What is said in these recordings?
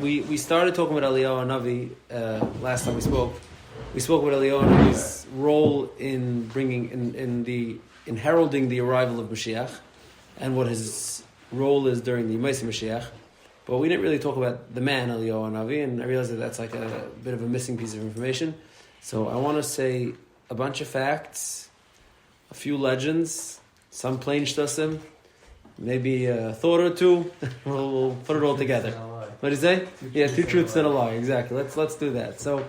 We started talking about Eliyahu Hanavi last time we spoke. We spoke about Eliyahu Hanavi's role in in heralding the arrival of Mashiach, and what his role is during the Yemais Mashiach. But we didn't really talk about the man Eliyahu Hanavi, and I realized that that's like a bit of a missing piece of information. So I want to say a bunch of facts, a few legends, some plain shtasim, maybe a thought or two. we'll put it all together. What do you say? Two truths and a lie. Exactly. Let's do that. So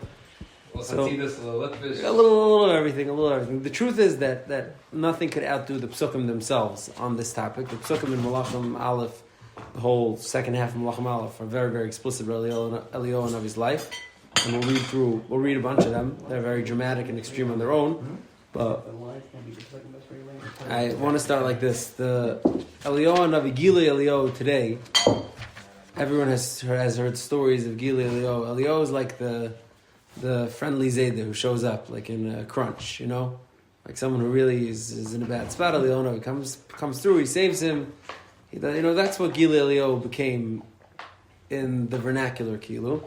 a little of everything. The truth is that nothing could outdo the psukim themselves on this topic. The psukim in Malachim Aleph, the whole second half of Malachim Aleph, are very, very explicit about Eliyahu Hanavi's life, and we'll read a bunch of them. They're very dramatic and extreme on their own. But I want to start like this: the Eliyahu Hanavi, Gilui Eliyahu today. Everyone has heard stories of Gilui Eliyahu. Eliyahu is like the friendly Zayda who shows up like in a crunch, like someone who really is in a bad spot. Eliyahu Hanavi comes through, he saves him. That's what Gilui Eliyahu became in the vernacular Kilu.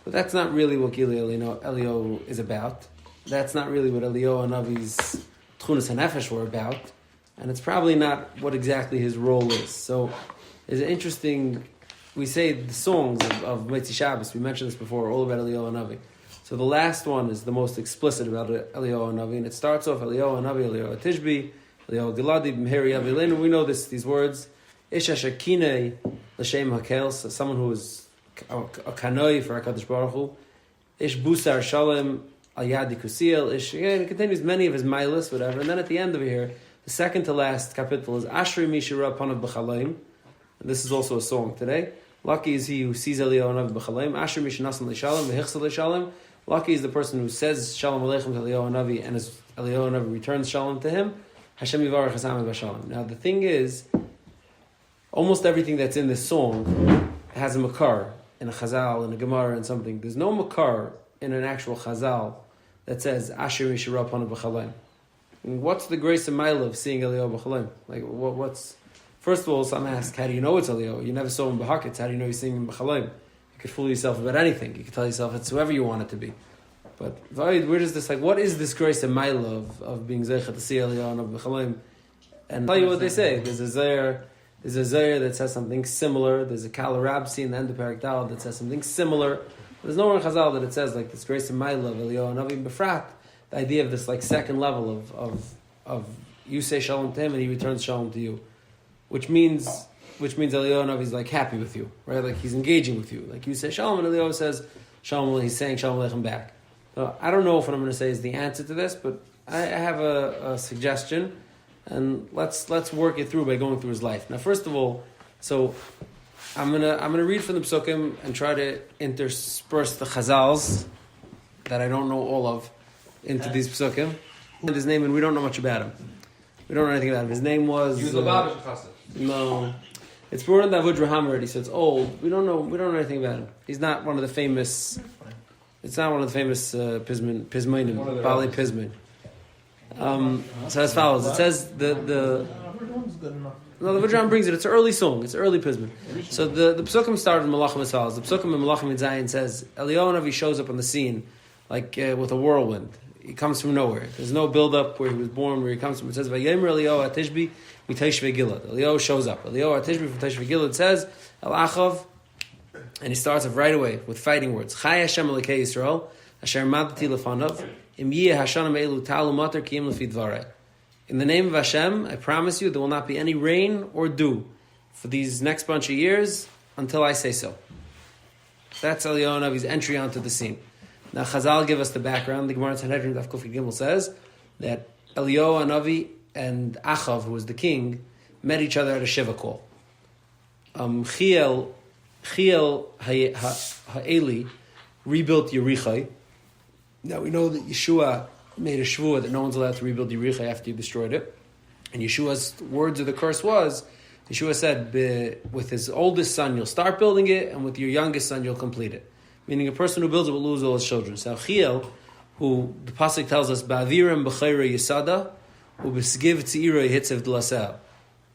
But that's not really what Gilui Eliyahu is about. That's not really what Eliyahu Hanavi's Tchunas HaNefesh were about. And it's probably not what exactly his role is. So it's interesting. We say the songs of Motzei Shabbos, we mentioned this before, are all about Eliyahu Hanavi. So the last one is the most explicit about Eliyahu Hanavi, and it starts off Eliyahu Hanavi, Eliyahu Tishbi, Eliyahu Giladi, B'meheri Yavilenu. We know these words. Isha Shekine L'Shem Hakel, someone who is a kanoi for HaKadosh Baruch Hu. Ish Busar Shalem Al Yadi Kusiel. It continues many of his milas, whatever. And then at the end of here, the second to last kapitel is Ashri Mishira Panav B'Chalaim. This is also a song today. Lucky is he who sees Eliyahu Hanavi b'chalaim. Asher mishanasan l'shalom v'hichsa l'shalom. Lucky is the person who says Shalom Aleichem to Eliyahu Hanavi, and as Eliyahu Hanavi returns Shalom to him. Hashem yivarech hasamim b'shalom. Now the thing is, almost everything that's in this song has a makar in a chazal, in a gemara, and something. There's no makar in an actual chazal that says Asher mishira panav b'chalaim. What's the grace and mile of seeing Eliyahu b'chalaim? Like what's First of all, some ask, how do you know it's Eliyahu? You never saw him b'haketz. How do you know he's singing in b'chalaim? You could fool yourself about anything. You could tell yourself it's whoever you want it to be. But where does this, what is this grace and mile of being zeichet to see Eliyahu and b'chalaim? And I'll tell you what they say. There's a zayr that says something similar. There's a Kal Rabsi in the end of Perek Dal that says something similar. There's nowhere in Chazal that it says like this grace and mile of Eliyahu and b'frat. The idea of this second level of you say shalom to him and he returns shalom to you. Which means Eliyahu Hanavi is happy with you, right? Like he's engaging with you. Like you say shalom, and Eliyahu says shalom. He's saying shalom aleichem back. So I don't know if what I'm going to say is the answer to this, but I have a suggestion, and let's work it through by going through his life. Now, first of all, so I'm gonna read from the psukim and try to intersperse the chazals that I don't know all of into these psukim. And his name, and we don't know much about him. We don't know anything about him. His name was. He was Lubavitch Chassid. No, it's brought in the Avud Raham already, so it's old. We don't know anything about him. He's not one of the famous. It's not one of the famous Pismainim, Bali Pismain. So as follows, it says the Avud Raham brings it. It's an early song. It's an early Pismain. So the psukim started in Malachim as follows. The psukim in Malachim Zayin says Eliyahu Hanavi shows up on the scene with a whirlwind. He comes from nowhere. There's no build-up where he was born, where he comes from. It says, Vayemer Eliyahu HaTishbi Miteshve Gilad. Eliyahu shows up. Eliyahu HaTishbi from Teshve Gilad says, El Achav, and he starts off right away with fighting words. Chai Hashem Elokei Yisrael, Asher Madati Lefanav, Im Yeh Hashanam Eilu Talu Mater Kiyim Lefi Dvarei. In the name of Hashem, I promise you, there will not be any rain or dew for these next bunch of years until I say so. That's Eliyahu Hanavi's entry onto the scene. Now Chazal give us the background. The Gemara Sanhedrin Daf Kuf Gimel says that Eliyahu Hanavi and Achav, who was the king, met each other at a shiva call. Chiel Ha'eli rebuilt Yerichai. Now we know that Yeshua made a shvuah that no one's allowed to rebuild Yerichai after you destroyed it. And Yeshua's words of the curse was, Yeshua said, with his oldest son you'll start building it, and with your youngest son you'll complete it. Meaning a person who builds it will lose all his children. So Chiel, who the pasuk tells us, Ba'avirim b'chayra yisada, u'b'sgiv tzira hitzev d'lasel.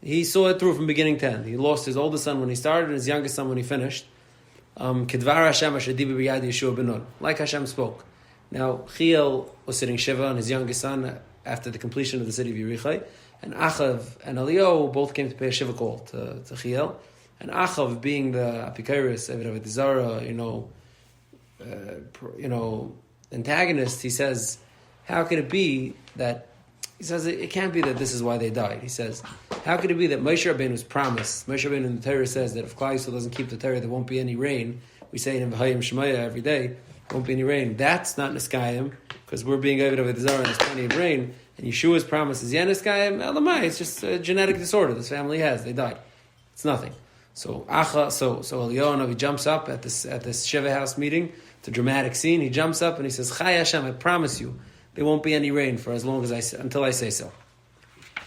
He saw it through from beginning to end. He lost his oldest son when he started and his youngest son when he finished. Kedvar Hashem asher diber b'yad Yeshua ben Nun. Like Hashem spoke. Now, Chiel was sitting Shiva and his youngest son after the completion of the city of Yerichai, and Achav and Eliyahu both came to pay a Shiva call to Chiel. And Achav, being the Apikoros, Eved Zara, antagonist, he says, how could it be that, he says, it can't be that this is why they died. He says, how could it be that Moshe Rabbeinu was promised? Moshe Rabbeinu in the Torah says that if Klal Yisrael doesn't keep the Torah, there won't be any rain. We say it in V'hayim Shemaya every day, won't be any rain. That's not Niskayim, because we're being Eved Zara and there's plenty of rain. And Yeshua's promise is Niskayim, Elamai, it's just a genetic disorder this family has. They died. It's nothing. So Eliyahu, he jumps up at this Shiva house meeting. It's a dramatic scene. He jumps up and he says, Chai Hashem, I promise you, there won't be any rain for as long as until I say so.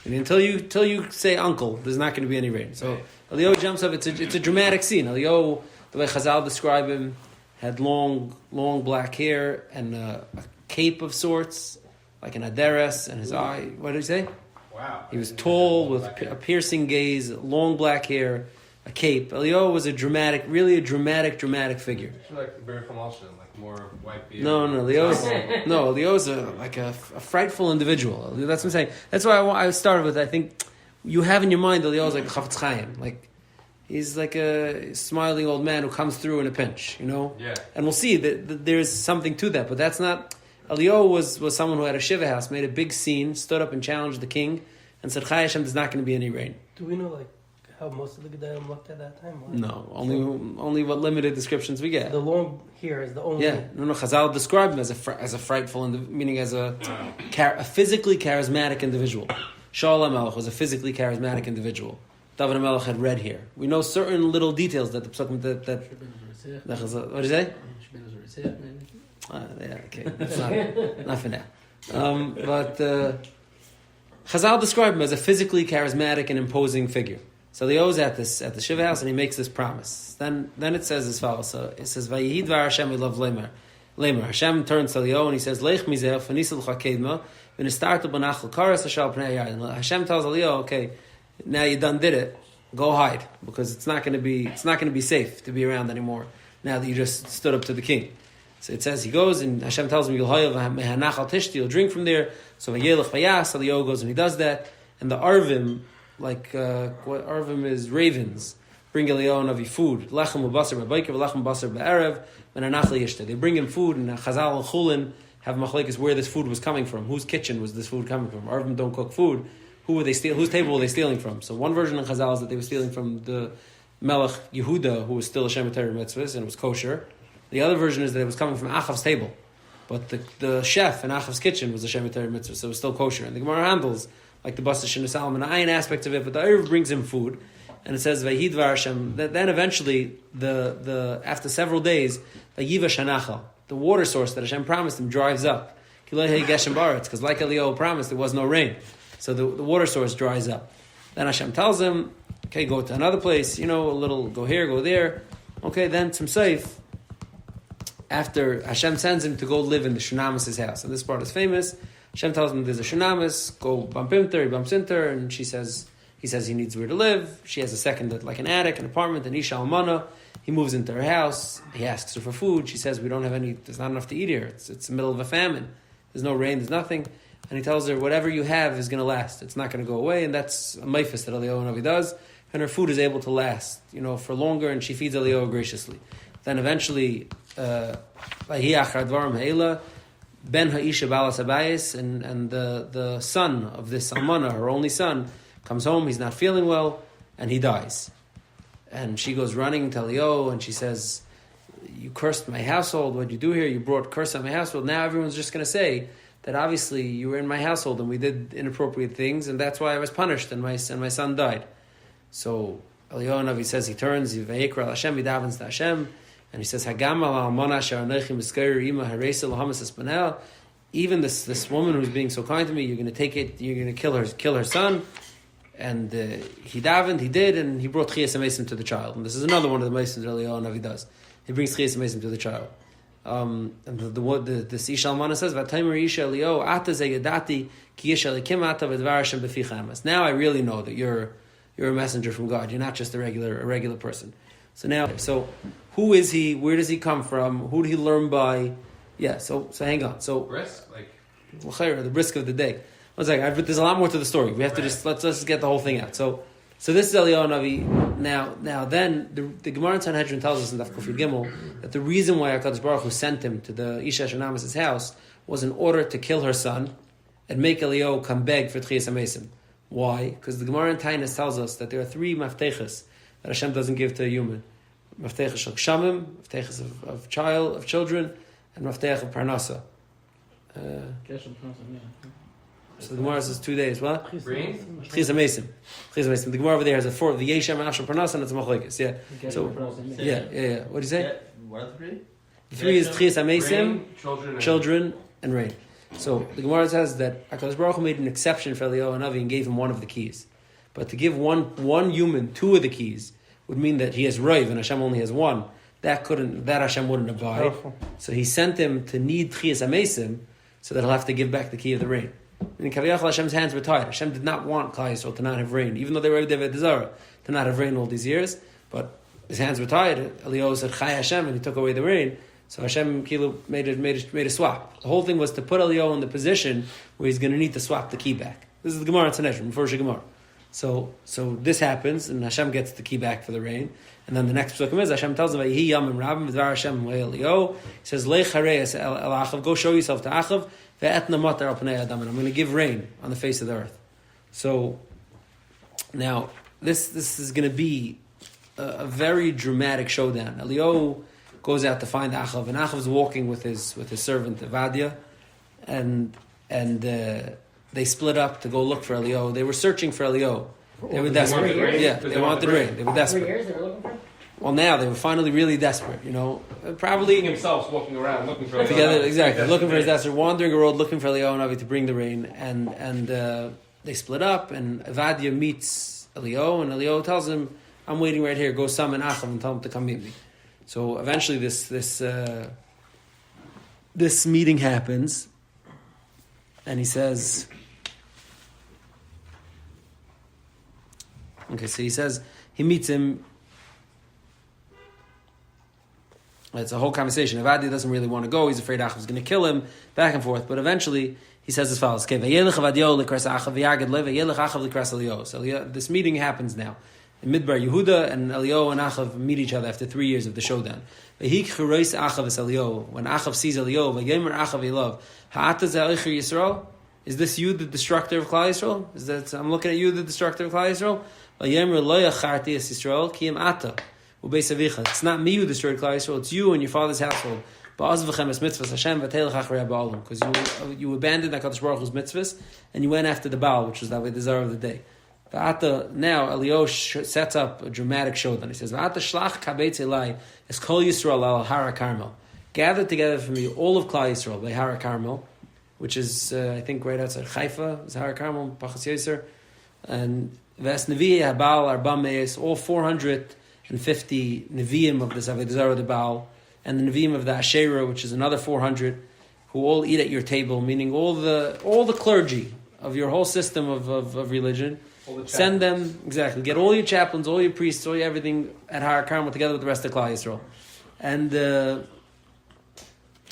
And until you say uncle, there's not going to be any rain. So Eliyahu jumps up. It's a dramatic scene. Eliyahu, the way Chazal describe him, had long black hair and a cape of sorts, like an aderes, and his eye. What did he say? Wow. He was tall with a piercing gaze, long black hair, a cape. Eliyahu was really a dramatic figure. Like Barry from Alston, like more white beard. No, Eliyahu's a frightful individual. That's what I'm saying. That's why I started with, I think, you have in your mind Eliyahu's like Chafetz Chaim. Like, he's like a smiling old man who comes through in a pinch, Yeah. And we'll see that there's something to that, but that's not... Eliyahu was someone who had a Shiva house, made a big scene, stood up and challenged the king, and said, Chai Hashem, there's not going to be any rain. Do we know, how most of the Gedalim looked at that time? Or? No, only what limited descriptions we get. The long hair is the only... Yeah, no. Chazal described him as a frightful, meaning as a physically charismatic individual. Shaul HaMelech was a physically charismatic individual. David HaMelech had red hair. We know certain little details that the psukim that what did you say? Yeah, okay, that's not for now. But Chazal described him as a physically charismatic and imposing figure. So Eliyahu's at the Shiva house and he makes this promise. Then it says as follows. So it says, Vayihid var Hashem ilav lemer. Hashem turns to Eliyahu and he says, Leich mizeh v'nisel chakedma v'nistartu b'nachal karas hashal pnei hayar. Hashem tells Eliyahu, okay, now you done did it. Go hide, because it's not going to be safe to be around anymore now that you just stood up to the king. So it says he goes and Hashem tells him, you'll drink from there. So Eliyahu goes and he does that. And the Arvim, what Arvim is ravens, bring Eliyahu Navi food. Lechem u'basar b'bayker v'lechem basar b'erev v'nanachli yishte. They bring him food, and Chazal and Chulin have machlekes where this food was coming from. Whose kitchen was this food coming from? Arvim don't cook food. Who were they stealing? Whose table were they stealing from? So one version of Chazal is that they were stealing from the Melech Yehuda, who was still a Shem Torah mitzvahs and it was kosher. The other version is that it was coming from Achav's table, but the chef in Achav's kitchen was a Shem Torah mitzvah, so it was still kosher. And the Gemara handles like the Basa Shinu Salman ayin aspect of it, but the Erev brings him food, and it says Vayid var Hashem. Then eventually, the after several days, Vayiva Shanachal, the water source that Hashem promised him, dries up. Because like Eliyahu promised, there was no rain, so the water source dries up. Then Hashem tells him, okay, go to another place, a little, go here, go there. Okay, then some safe. After Hashem sends him to go live in the Shunamis' house, and this part is famous. Hashem tells him there's a Shunamis, go bump into her, he bumps into her, and he says he needs where to live. She has a second, like an attic, an apartment, an Isha Almana. He moves into her house, he asks her for food, she says, there's not enough to eat here, it's the middle of a famine, there's no rain, there's nothing. And he tells her, whatever you have is going to last, it's not going to go away, and that's a maifis that Eliyahu Navi does, and her food is able to last, for longer, and she feeds Eliyahu graciously. Then eventually, Ben Ha'isha Balas Abayis, and the son of this Almana, her only son, comes home, he's not feeling well, and he dies. And she goes running to Eliyahu, and she says, you cursed my household, what did you do here? You brought curse on my household. Now everyone's just going to say that obviously you were in my household, and we did inappropriate things, and that's why I was punished, and my son died. So Eliyahu Navi says, he turns, Vayikra Hashem, he davens to Hashem, and he says, even this woman who's being so kind to me, you're going to kill her son. And he davened, he did, and he brought Chiyas HaMesim to the child. And this is another one of the Mesim that Eliyahu Navi does. He brings Chiyas HaMesim to the child. And the Isha Almana says, V'ataymer Isha Eliyahu, ata zeyadati ki Yisha Elikim ata v'dvar Hashem b'ficha emes. Now I really know that you're a messenger from God. You're not just a regular person. So who is he? Where does he come from? Who did he learn by? Yeah, so hang on. So Risk? Like, the risk of the day. One second, there's a lot more to the story. We have to let's just get the whole thing out. So this is Eliyahu Navi. Now then the Gemara in Sanhedrin tells us in Daf Kufid Gimel that the reason why HaKadosh Baruch Hu sent him to the Isha Shanamas' house was in order to kill her son and make Eliyahu come beg for Tchias HaMesim. Why? Because the Gemara in Tainis tells us that there are three mafteches that Hashem doesn't give to a human. Mafteches shel kshamim, mafteches of children, and maftech of parnasa. So the Gemara says 2 days. What? green? Tchias HaMesim. The Gemara over there has a four. The Yeshem and Ashel Parnasa, and it's Machlokes. Yeah. So yeah. What do you say? What are the three? The three is Tchias HaMesim, Rain, children, and rain. So the Gemara says that HaKadosh Baruch Hu made an exception for Eliyahu Navi and gave him one of the keys. But to give one human two of the keys would mean that he has Raiv and Hashem only has one. That Hashem wouldn't abide. So he sent him to need Tchias HaMesim so that he'll have to give back the key of the rain. And in Kaviyach, Hashem's hands were tied. Hashem did not want Klal Yisrael to not have rain, even though they were David Zara, to not have rain all these years. But his hands were tied. Eliyahu said Chai Hashem, and he took away the rain. So Hashem made a swap. The whole thing was to put Eliyahu in the position where he's going to need to swap the key back. This is the Gemara in Sanhedrin, Mefurish Gemara. So this happens, and Hashem gets the key back for the rain. And then the next psukim is Hashem tells him, "Vayihi yamim rabim v'dvar Hashem Eliyahu." He says, "Lech hareis el Achav, go show yourself to Achav. Ve'etna matar al pnei adam, and I'm going to give rain on the face of the earth." So now this is going to be a very dramatic showdown. Eliyahu goes out to find Achav, and Achav's walking with his servant Evadia, and they split up to go look for Eliyahu. They were searching for Eliyahu. They were desperate. They wanted rain. They were desperate. 3 years they were looking for? Well, now they were finally really desperate. Probably himself walking around looking for together. Exactly, looking for his desert, wandering a road, looking for Eliyahu Navi to bring the rain, and they split up. And Evadia meets Eliyahu, and Eliyahu tells him, "I'm waiting right here. Go summon Achav and tell him to come meet me." So eventually, this meeting happens, and he says. Okay, so he says, he meets him. It's a whole conversation. Avadi doesn't really want to go. He's afraid Achav's going to kill him, back and forth. But eventually, he says as follows. So this meeting happens now. In Midbar Yehuda, and Eliyahu and Achav meet each other after 3 years of the showdown. When Achav sees Eliyahu, is this you, the destructor of Klal Yisrael? I'm looking at you, the destructor of Klal Yisrael? It's not me who destroyed Klal Yisrael, it's you and your father's household. Because you abandoned HaKadosh Baruch Hu's mitzvahs, and you went after the Baal, which was the desire of the day. Now Eliyahu sets up a dramatic showdown. He says, gather together for me all of Klal Yisrael by Hara Carmel, which is, I think, right outside Haifa, is Hara Carmel, Pachas Yoser, and Ves Nevi Habal Arba Meis, all 450 Nevi'im of the Avodah the Baal, and the Nevi'im of the Asherah, which is another 400, who all eat at your table, meaning all the clergy of your whole system of religion. Send them, exactly, get all your chaplains, all your priests, all your everything at Har Carmel together with the rest of Klal Yisrael. And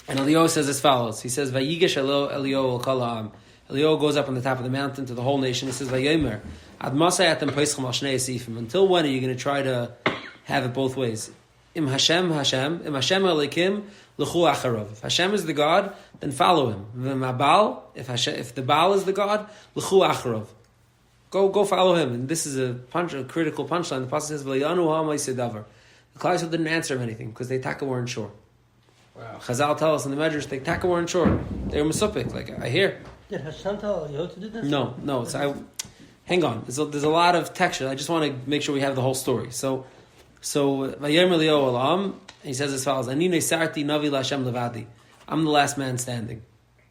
Eliyahu says as follows. He says, Vayigesh Eliyahu al kol ha'am. Eliyahu goes up on the top of the mountain to the whole nation. He says, Vayomer, ad masay atem poischem al shnei asifim. Until when are you going to try to have it both ways? Im Hashem, im Hashem Elokim, l'chu acharav. If Hashem is the God, then follow him. V'mabal, if the Baal is the God, l'chu acharav. Go follow him. And this is a critical punchline. The Pasuk says, V'layanu ha'amay sedavar. The Klal Yisrael didn't answer him anything because they weren't sure. Wow. Chazal tell us in the Medrash, they weren't sure. They were mesupik, like, I hear. Did Hashem tell Eliyahu to do this? No. Hang on. There's a lot of texture. I just want to make sure we have the whole story. So Vayomer Eliyahu Elam, he says as follows, Ani neisarti navi l'Hashem levadi. I'm the last man standing.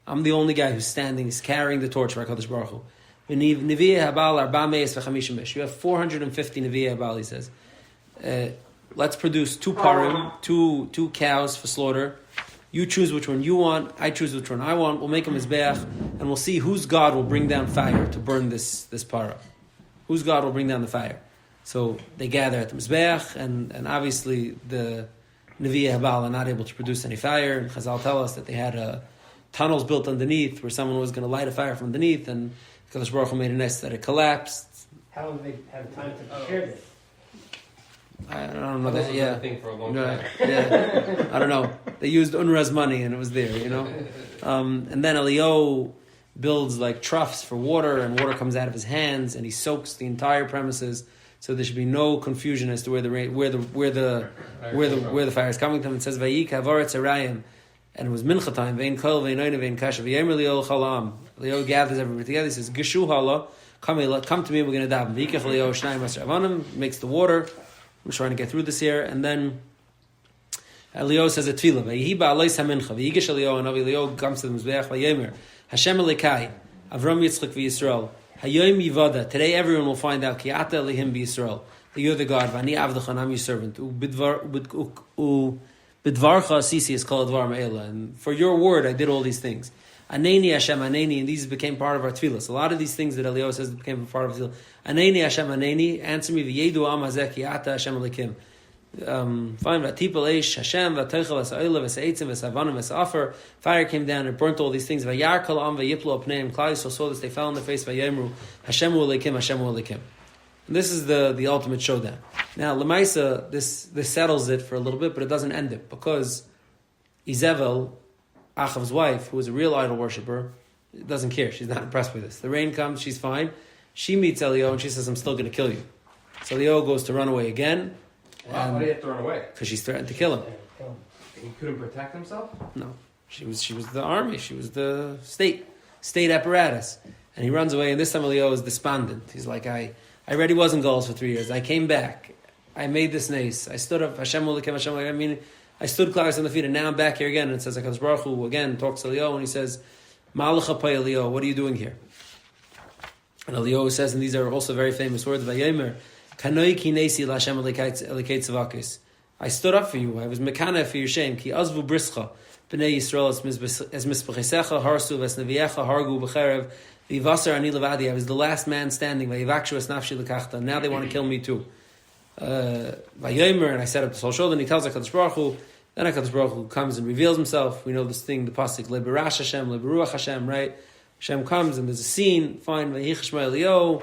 I'm the only guy who's standing. He's carrying the torch for HaKadosh Baruch Hu. You have 450 Nevi'eh Habal, he says. Let's produce 2 parim, two cows for slaughter. You choose which one you want. I choose which one I want. We'll make a mizbeach, and we'll see whose God will bring down fire to burn this para. Whose God will bring down the fire? So they gather at the Mizbeach, and obviously the Nevi Habal are not able to produce any fire. And Chazal tell us that they had tunnels built underneath where someone was going to light a fire from underneath, and Kadosh Baruch Hu made a nest that it collapsed. How did they have time to prepare this? I don't know. This was Yeah. a thing for a long Yeah, time. yeah. I don't know. They used UNRWA's money and it was there, and then Eliyahu builds like troughs for water, and water comes out of his hands, and he soaks the entire premises, so there should be no confusion as to where the fire is coming from. It says Vayik Havaretz Arayim, and it was mincha time. Vein kol vein oine vein kasha v'yemer Eliyahu chalam. Eliyahu gathers everybody together. He says Geshu hala, come to me. We're going to daven. Vayikach Eliyahu shnayim asher avanim, makes the water. I'm trying to get through this here, and then Eliyahu says a tefillah. Vayihi ba'alais hamincha. Vayigish Eliyahu, and Eliyahu comes to the mizbeach vayemer Hashem Elikai, Avram Yitzchak v'Yisrael. Hayom yivada. Today everyone will find out ki ata elihim b'Yisrael. That you're the God. V'ani avdecha, and I'm your servant. Bidvarcha asisi is called dvar ma'ela. And for your word, I did all these things. Aneni Hashem Aneni, and these became part of our tefillah. A lot of these things that Eliyahu says became part of the tefillah. Aneni Hashem Aneni, answer me v'yedu am hazeh ki ata Hashem Elikim. Fine, v'atipel eish Hashem v'atoichel v'sa'oila v'sa'etzim v'sa'avanim v'sa'afer. Fire came down and burnt all these things. V'yar kol am v'yiplu apneim. Klal Yisrael saw this, they fell on their face. V'yemru Hashem Elikim, Hashem Elikim. And this is the ultimate showdown. Now, Lemaisa, this settles it for a little bit, but it doesn't end it, because Izevel, Achav's wife, who is a real idol worshiper, doesn't care. She's not impressed with this. The rain comes, she's fine. She meets Eliyahu and she says, I'm still going to kill you. So Eliyahu goes to run away again. Why did he have to run away? Because she's threatened to kill him. He couldn't protect himself? No. She was the army. She was the state apparatus. And he runs away, and this time Eliyahu is despondent. He's like, I already was in Gauls for 3 years. I came back. I made this nace. I stood up. Hashem Elikim, Hashem Elikim. I mean, I stood close on the feet, and now I'm back here again. And it says, HaKadosh Baruch Hu again talks to Eliyahu, and he says, Ma'alecha pay Eliyahu, what are you doing here? And Eliyahu says, and these are also very famous words, Vayemer, Kanoi ki nesi l'Hashem elikei tzavakis. I stood up for you. I was mekana for your shame. Ki azvu brischa b'nei Yisrael es misbechisecha harsu ves neviecha hargu b'cherev v'ivasar ani levadi. I was the last man standing. Vayivakshu es nafshi l'kachta. Now they want to kill me too. Vayomer, and I set up this whole shoulder, and he tells HaKadosh Baruch Hu. Then HaKadosh Baruch Hu comes and reveals himself. We know this thing, the pasuk leberash Hashem, leberuach Hashem, right? Hashem comes and there's a scene. Fine, vayichshma Eliyahu,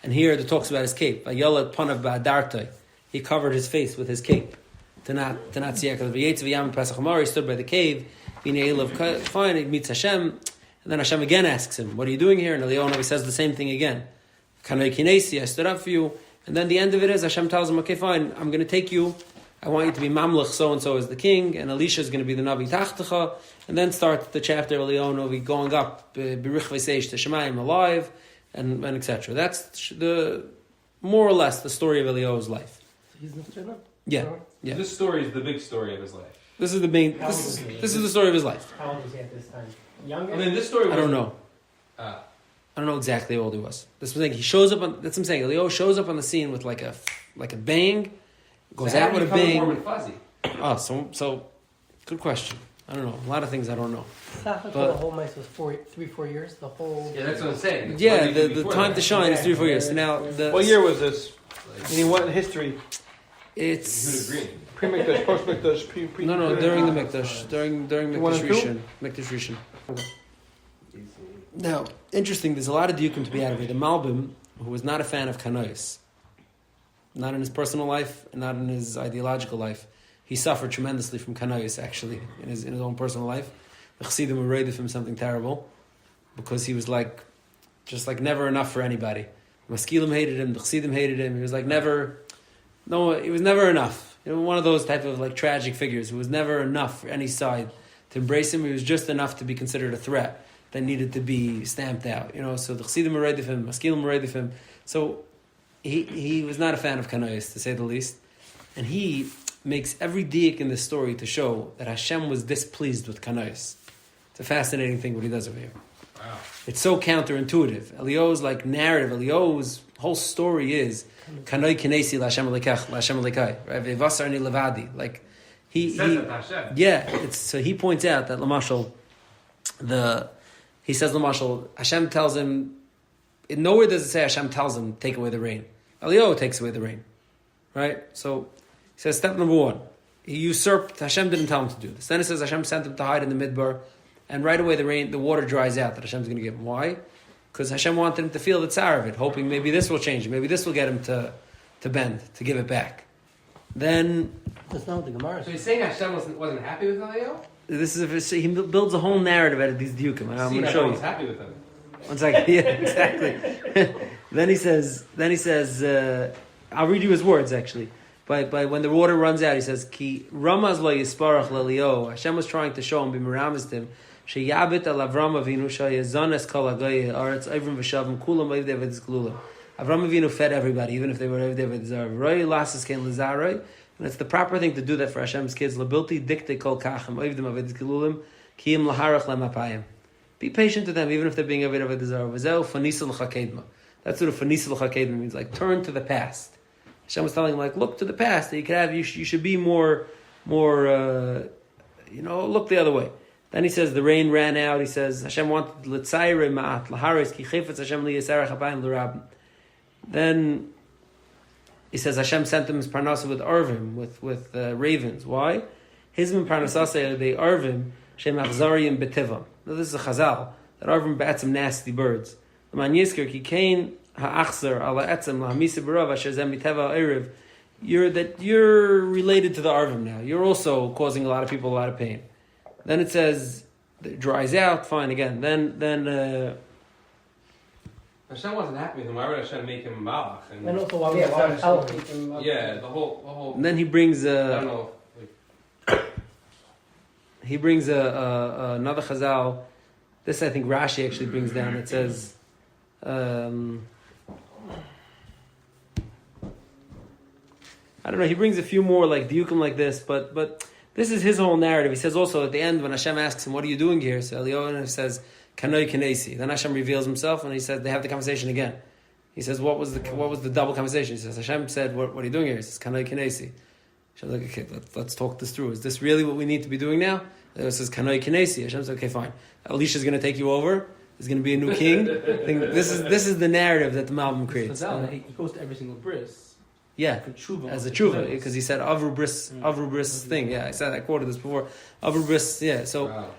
and here it talks about his cape. Vayolet panav ba'adartoi. He covered his face with his cape to not see HaKadosh. V'yetz v'yam pesach hamar. He stood by the cave. Fine, he meets Hashem, and then Hashem again asks him, "What are you doing here?" And Eliyahu says the same thing again. Kanoi kinesi, I stood up for you. And then the end of it is Hashem tells him, okay, fine, I'm going to take you. I want you to be Mamlech, so-and-so as the king, and Elisha is going to be the Navi Tachtecha. And then start the chapter of Eliyahu going up, Berich V'seish to Shemayim alive, and etc. That's the more or less the story of Eliyahu's life. So he's the Shana? Yeah. This story is the big story of his life. This is the main. This is the story of his life. How old was he at this time? Younger? I mean, this story was... I don't know. I don't know exactly how old he was. This was like he shows up on. That's what I'm saying. Eliyahu shows up on the scene with like a bang, goes out with a bang. Warm and fuzzy? Oh, so good question. I don't know. A lot of things I don't know. The whole mice was 4 years. The whole. Yeah, that's what I'm saying. Yeah, the time to shine is 3-4 years. So now What year was this? I mean, what history? It's Green. Pre-Mikdash, post-Mikdash, pre. no during the Mikdash, during One Mikdash and Rishon. Mikdash Rishon. Now, interesting. There's a lot of diukim to be out of it. The Malbim, who was not a fan of Kanois, not in his personal life, and not in his ideological life, he suffered tremendously from Kanois. Actually, in his own personal life, the Chassidim were raided him something terrible because he was just never enough for anybody. The Maskilim hated him. The Chassidim hated him. He was never. No, it was never enough. One of those type of tragic figures who was never enough for any side to embrace him. He was just enough to be considered a threat that needed to be stamped out. So the Chassidim were raided of him, Maskilim were raided of him. So he was not a fan of Kanois, to say the least. And he makes every diak in this story to show that Hashem was displeased with Kanois. It's a fascinating thing what he does over here. Wow. It's so counterintuitive. Eliyahu's narrative, Eliyahu's whole story is Kanoi kinesi l'Hashem Elikai, right? Ve'vasar ani levadi. He says that to Hashem. Yeah, so he points out that he says Lamashal, Hashem tells him, nowhere does it say Hashem tells him, take away the rain. Eliyahu takes away the rain, right? So he says step number one, he usurped. Hashem didn't tell him to do this. Then it says Hashem sent him to hide in the midbar, and right away the water dries out that Hashem's going to give him. Why? Because Hashem wanted him to feel the tsar of it, hoping maybe this will change, maybe this will get him to bend, to give it back. Then That's not what the Gemara So says. he's saying Hashem wasn't happy with Eliyahu? he builds a whole narrative out of these diukim. I'm going to show you. Was happy with him. One second. Yeah, exactly. then he says, I'll read you his words actually. By when the water runs out, he says, Ki Ramaz lo yisparach lelio. Hashem was trying to show him, b'miramis him, sheyabit al Avram Avinu shayezanes kol hagayeh aretz ivrim v'shavim kulam oivdei v'tzglulim. Avram Avinu fed everybody, even if they were oivdei v'tzar. Roy lasses ken lezaroi. And it's the proper thing to do that for Hashem's kids. Labilti dikte kol kachem oivdim v'tzglulim kiyim laharach lemapayim. Be patient to them, even if they're being oivdei v'tzar. V'zeu fanisel chakedma. That's what a fanisel chakedma means, like turn to the past. Hashem was telling him, like, look to the past. That you could have, you should be more, look the other way. Then he says the rain ran out. He says Hashem wanted l'tzayre ma'at laharis ki chifetz Hashem liyasarach habayim l'rabim. Then he says Hashem sent him his parnasa with arvim, with ravens. Why? Hizim parnasase they arvim shem achzariyim betivam. Now this is a chazal that arvim bats some nasty birds. The man yizker ki kain ha'achzer ala etzem lahamisa b'rav asher zem miteva erev. You're related to the arvim now. You're also causing a lot of people a lot of pain. Then it says it dries out. Fine again. Then Hashem wasn't happy with him. Why would Hashem make him malach? And also, why would Yeah, why Hashem tell him? keep him up? Yeah, the whole. and then he brings I don't know. Like, another chazal. This I think Rashi actually brings down. It says. I don't know. He brings a few more like diukim like this, but this is his whole narrative. He says also at the end when Hashem asks him, "What are you doing here?" So Eliyahu says, "Kanoi kanesi." Then Hashem reveals himself, and he says they have the conversation again. He says, "What was the double conversation?" He says, "Hashem said, what are you doing here?" He says, "Kanoi kanesi." Hashem's like, "Okay, let's talk this through. Is this really what we need to be doing now?" Eliyahu says, "Kanoi kanesi." Hashem says, "Okay, fine. Elisha's going to take you over. There's going to be a new king." This is the narrative that the Malbim creates. He goes to every single bris. Yeah, For tshuva. as a tshuva, because he said Avru Bris thing. Yeah, I quoted this before. Avru Bris, yeah. So wow.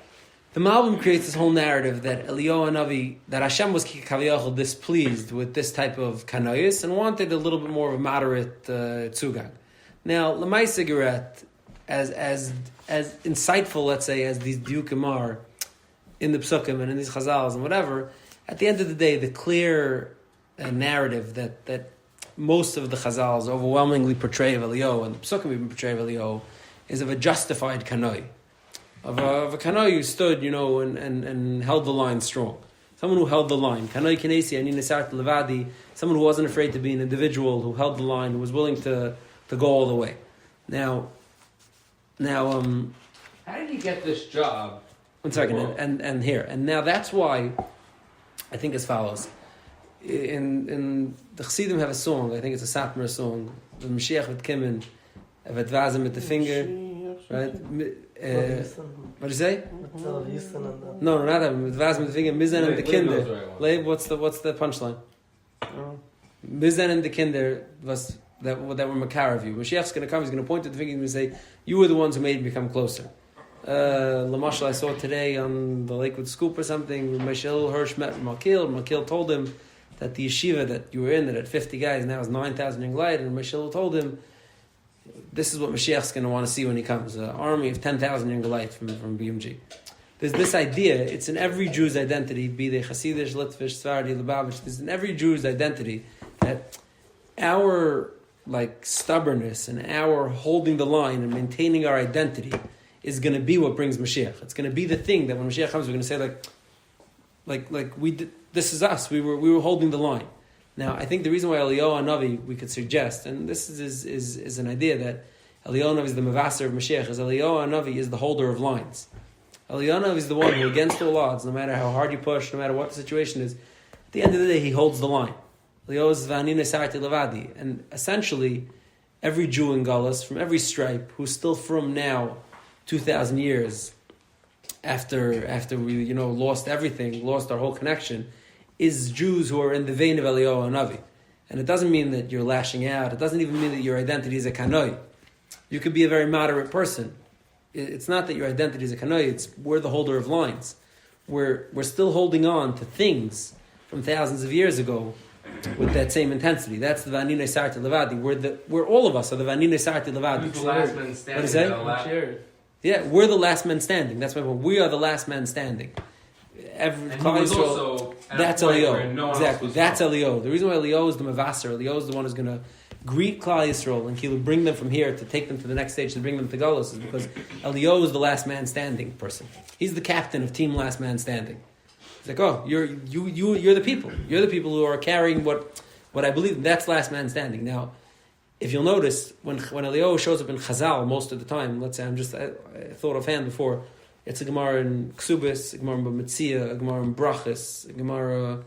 the Malbim creates this whole narrative that Eliyahu Hanavi, that Hashem was kaviyachol displeased with this type of kanayis and wanted a little bit more of a moderate tzugang. Now, Lamai Sigaret, as insightful, let's say, as these diukim are in the psukim and in these chazals and whatever, at the end of the day, the clear narrative that most of the chazals overwhelmingly portray of Eliyahu, and the psukim even portray of Eliyahu, is of a justified kanoi. Of a kanoi who stood, and held the line strong. Someone who held the line. Kanoi kinesi, ani nesart levadi. Someone who wasn't afraid to be an individual, who held the line, who was willing to go all the way. Now, How did he get this job? one second, and here. And now that's why I think as follows. In the Chassidim have a song, I think it's a Satmar song, the Mashiach with Kimin, with Vazim with the finger, right? What do you say? No, not that. With Vazim with the finger, Mizan and the Kinder. Leib, what's the punchline? Mizan and the Kinder was that were Makar of you. Mashiach's going to come, he's going to point to the finger and say, you were the ones who made me come closer. Lamashal, I saw today on the Lakewood Scoop or something, Mishel Hirsch met Makil. Makil told him that the yeshiva that you were in, that had 50 guys, now has 9,000 young light, and Mishel told him, this is what Mashiach's going to want to see when he comes, an army of 10,000 young light from BMG. There's this idea, it's in every Jew's identity, be they Hasidish, Litvish, Svardi, Lubavitch, there's in every Jew's identity that our stubbornness and our holding the line and maintaining our identity is going to be what brings Mashiach. It's going to be the thing that when Mashiach comes, we're going to say like we did, this is us. We were holding the line. Now, I think the reason why Eliyahu Hanavi we could suggest, and this is an idea that Eliyahu Hanavi is the Mavasser of Mashiach, is Eliyahu Hanavi is the holder of lines. Eliyahu Hanavi is the one who, against all odds, no matter how hard you push, no matter what the situation is, at the end of the day, he holds the line. Eliyahu is V'ani Nesarti Levadi, and essentially, every Jew in Galus, from every stripe, who's still from now 2,000 years after we lost everything, lost our whole connection, is Jews who are in the vein of Eliyahu Hanavi. And it doesn't mean that you're lashing out. It doesn't even mean that your identity is a kanoi. You could be a very moderate person. It's not that your identity is a kanoi, it's we're the holder of lines. We're still holding on to things from thousands of years ago with that same intensity. That's the Vanine Sarti Levadi. We're all of us are the Vanine Sarti Levadi. Who's the last man standing? What is that? Cheers. Yeah, we're the last men standing. That's my point. We are the last men standing. And he was also at that's a point Elio. where no one Exactly. else was That's from. Elio. The reason why Elio is the Mavaser, Elio is the one who's going to greet Klal Yisrael and he'll bring them from here to take them to the next stage to bring them to Galus is because Elio is the last man standing person. He's the captain of team last man standing. It's like, oh, you're the people. You're the people who are carrying what I believe. That's last man standing. Now, if you'll notice, when Elio shows up in Chazal most of the time, let's say I thought offhand before, it's a Gemara in Ksubis, a Gemara in Metzia, a Gemara in Brachas, a Gemara,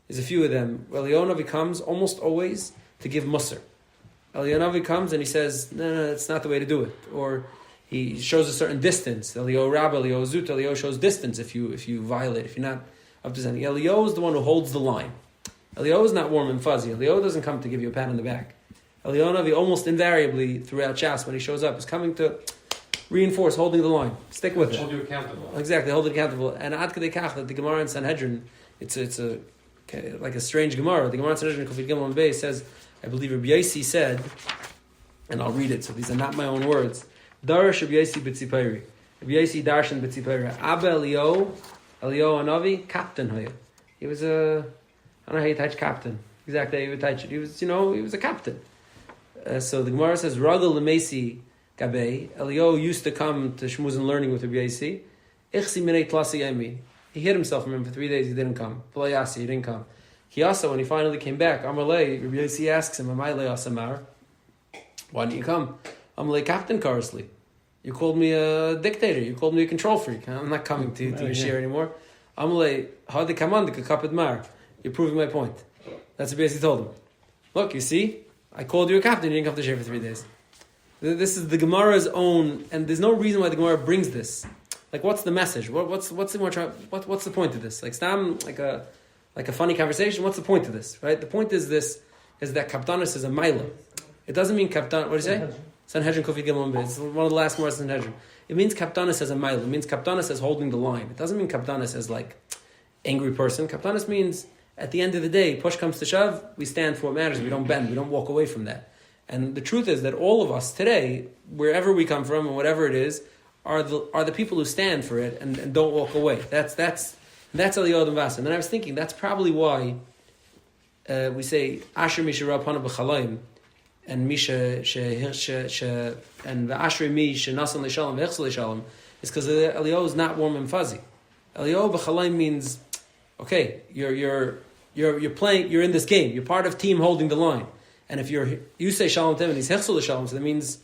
there's a few of them. Elio Navi comes almost always to give Musar. Elio Navi comes and he says, no, that's not the way to do it. Or he shows a certain distance. Elio Rabba, Elio Zut, Elio shows distance if you violate, if you're not up to something. Elio is the one who holds the line. Elio is not warm and fuzzy. Elio doesn't come to give you a pat on the back. Elio Navi almost invariably throughout Shas when he shows up is coming to reinforce holding the line. Stick with it. Hold you accountable. Exactly, hold it accountable. And Ad Kadei Kach, that the Gemara in Sanhedrin, it's like a strange Gemara. The Gemara in Sanhedrin, Kufid Gimel Bey says, I believe Rabbi Yossi said, and I'll read it, so these are not my own words. Darash Rabbi Yossi b'tzipayri. Rabbi Yossi darshan b'tzipayri. Abba Elio Anavi, captain hoya. He was I don't know how you touch captain. Exactly how you would touch it. He was a captain. So the Gemara says, Ragel Lemesi Gabei. Elio used to come to Shmuz and learning with Rabbi Yossi. Ichsi minei tlasi yemi. He hid himself from him for 3 days. He didn't come. V'layasi, he didn't come. He also, when he finally came back, Amalei, Rabbi Yossi asks him, Amai le'asamar? Why didn't you come? Amalei captain Karasli. You called me a dictator. You called me a control freak. I'm not coming to your share anymore. Amalei, how did come on the kapit mar? You're proving my point. That's what Rabbi Yossi told him. Look, you see, I called you a captain. You didn't come to share for 3 days. This is the Gemara's own, and there's no reason why the Gemara brings this. Like, what's the message? What's the point of this? Like, Stam, like a funny conversation. What's the point of this? Right? The point is that Kaptanis is a Maila. It doesn't mean Kaptan. What do you say? Sanhedrin Kofi Gimel. It's one of the last words in Sanhedrin. It means Kaptanis as a Maila. It means Kaptanis as holding the line. It doesn't mean Kaptanis as like angry person. Kaptanis means at the end of the day, push comes to shove, we stand for what matters. We don't bend. We don't walk away from that. And the truth is that all of us today, wherever we come from and whatever it is, are the people who stand for it and don't walk away. That's Eliyod and Vasa. And then I was thinking that's probably why we say Asher Misha Rabhana b'Chalayim and Misha and Ashri Mi Shenasan Leishalom V'Echsel Leishalom is because Eliyod is not warm and fuzzy. Eliyod b'Chalayim means okay, you're playing, you're in this game. You're part of team holding the line. And if you say Shalom to him and he's Hechsel Leishalom, so that means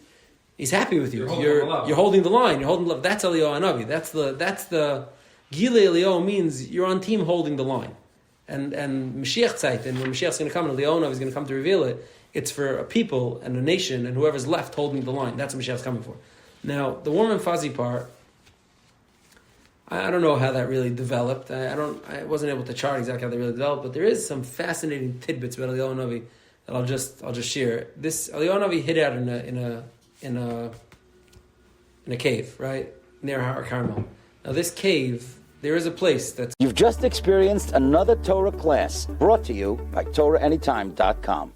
he's happy with you. You're holding the line. You're holding the love. That's Elio Anavi. That's the Gile Elio means you're on team holding the line. And Mashiach Tzeit, and when Mashiach's going to come and Elio Anavi is going to come to reveal it, it's for a people and a nation and whoever's left holding the line. That's what Mashiach's coming for. Now, the warm and fuzzy part, I don't know how that really developed. I wasn't able to chart exactly how they really developed, but there is some fascinating tidbits about Elio Anavi that I'll just share. This Elio Anavi hid out in a cave, right? Near Har Carmel. Now this cave, there is a place that's... You've just experienced another Torah class brought to you by TorahAnytime.com.